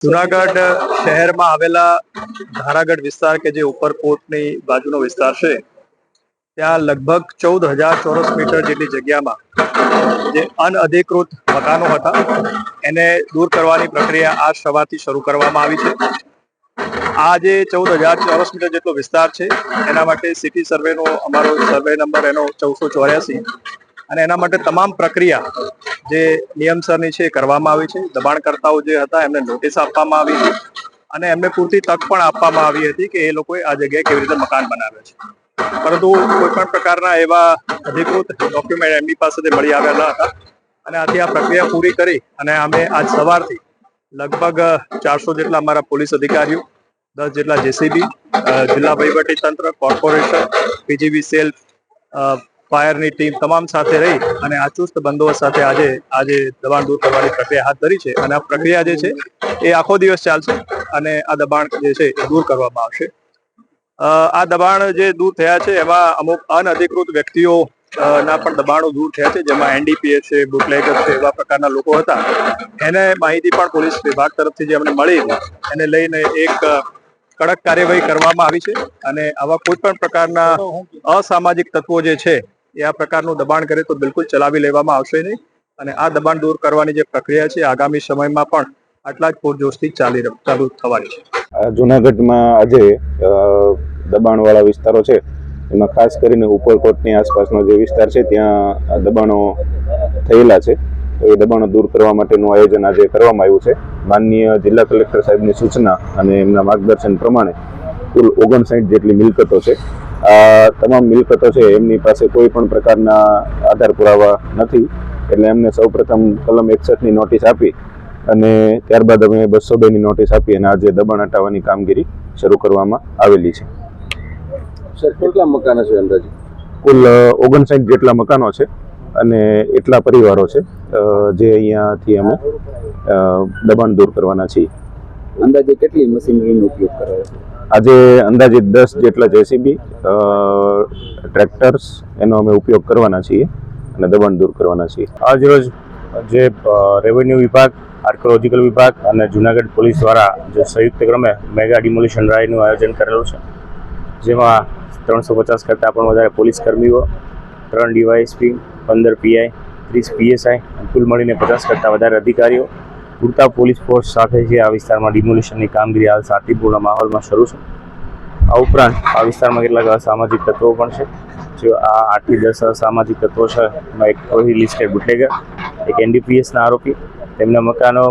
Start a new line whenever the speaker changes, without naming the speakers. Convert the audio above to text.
જુનાગઢ શહેરમાં આવેલા ધારાગઢ વિસ્તાર કે જે ઉપરકોટની બાજુનો વિસ્તાર છે, ત્યાં લગભગ 14,000 ચોરસ મીટર જેટલી જગ્યામાં જે અનઅધિકૃત મકાનો હતા એને દૂર કરવાની પ્રક્રિયા આજ સવારથી શરૂ કરવામાં આવી છે. આ જે 14,000 ચોરસ મીટર જેટલો વિસ્તાર છે એના માટે સિટી સર્વેનો અમારો સર્વે નંબર એનો 1484 અને એના માટે તમામ પ્રક્રિયા જે નિયમસરની છે કરવામાં આવી છે. દબાણકર્તાઓ જે હતા એમને નોટિસ આપવામાં આવી હતી અને એમને પૂરતી તક પણ આપવામાં આવી હતી કે એ લોકોએ આ જગ્યાએ કેવી રીતે મકાન બનાવ્યા છે, પરંતુ કોઈ પણ પ્રકારના એવા અધિકૃત ડોક્યુમેન્ટ એમની પાસેથી મળી આવેલા હતા અને આથી આ પ્રક્રિયા પૂરી કરી અને અમે આજ સવારથી લગભગ 400 જેટલા અમારા પોલીસ અધિકારીઓ, 10 જેટલા જેસીબી, જિલ્લા વહીવટી તંત્ર, કોર્પોરેશન, પીજીવી સેલ, ફાયરની ટીમ તમામ સાથે રહી અને આ ચુસ્ત બંદોબસ્ત સાથે આજે દબાણ દૂર કરવાની પ્રક્રિયા હાથ ધરી છે અને આ પ્રક્રિયા જે છે એ આખો દિવસ ચાલશે અને આ દબાણ જે છે એ દૂર કરવામાં આવશે. આ દબાણ જે દૂર થયા છે એમાં અમુક અનઅધિકૃત વ્યક્તિઓ ના પણ દબાણો દૂર થયા છે, જેમાં એનડીપીએસ છે, બુટલેગર છે, એવા પ્રકારના લોકો હતા. એને માહિતી પણ પોલીસ વિભાગ તરફથી જે અમને મળી એને લઈને એક કડક કાર્યવાહી કરવામાં આવી છે અને આવા કોઈ પણ પ્રકારના અસામાજિક તત્વો જે છે એ આ પ્રકારનું દબાણ કરે તો બિલકુલ ચલાવી લેવામાં આવશે નહીં અને આ દબાણ દૂર કરવાની જે પ્રક્રિયા છે આગામી સમયમાં પણ આટલા જ પૂરજોશથી ચાલુ થવાની છે.
જુનાગઢમાં આજે દબાણવાળા વિસ્તારો છે એમાં ખાસ કરીને ઉપરકોટની આસપાસનો જે વિસ્તાર છે ત્યાં દબાણો થયેલા છે. તો એ દબાણો દૂર કરવા માટેનું આયોજન આજે કરવામાં આવ્યું છે. માનનીય જિલ્લા કલેક્ટર સાહેબની સૂચના અને એમના માર્ગદર્શન પ્રમાણે કુલ 59 જેટલી મિલકતો છે. આ તમામ મિલકતો છે એમની પાસે કોઈ પણ પ્રકારના આધાર પુરાવા નથી, એટલે એમને સૌપ્રથમ કલમ 61ની નોટિસ આપી અને ત્યારબાદ અમે 202ની નોટિસ આપી અને આજે દબાણ હટાવવાની કામગીરી શરૂ કરવામાં આવેલી છે.
સર, કેટલા મકાનો છે અંદાજે?
કુલ 59 જેટલા મકાનો છે અને એટલા પરિવારો છે જે અહીંયાથી અમે દબાણ દૂર કરવાના છીએ.
અંદાજે કેટલી મશીનરીનો ઉપયોગ કરાયો છે?
આજે અંદાજિત 10 જેટલા જેસીબી, ટ્રેક્ટર્સ એનો અમે ઉપયોગ કરવાના છીએ અને દબાણ દૂર કરવાના છીએ.
આજ રોજ જે રેવન્યુ વિભાગ, આર્કોલોજીકલ વિભાગ અને જુનાગઢ પોલીસ દ્વારા જે સંયુક્ત ક્રમે મેગા ડિમોલિશન ડ્રાઈવનું આયોજન કરેલું છે, જેમાં 350 કરતાં પણ વધારે પોલીસ કર્મીઓ, 3 ડીવાયએસપી, 15 પીઆઈ, 30 પીએસઆઈ અને કુલ મળીને 50 કરતાં વધારે અધિકારીઓ પૂરતા પોલીસ ફોર્સ સાથે જે આ વિસ્તારમાં ડિમોલિશનની કામગીરી હાલ શાંતિપૂર્ણ માહોલમાં શરૂ છે. આ ઉપરાંત આ વિસ્તારમાં કેટલાક અસામાજિક તત્વો પણ છે. જો આ 8 થી 10 અસામાજિક તત્વો છે એમાં એક લિસ્ટેડ બુટલેગર, એક એનડીપીએસના આરોપી, તેમના મકાનો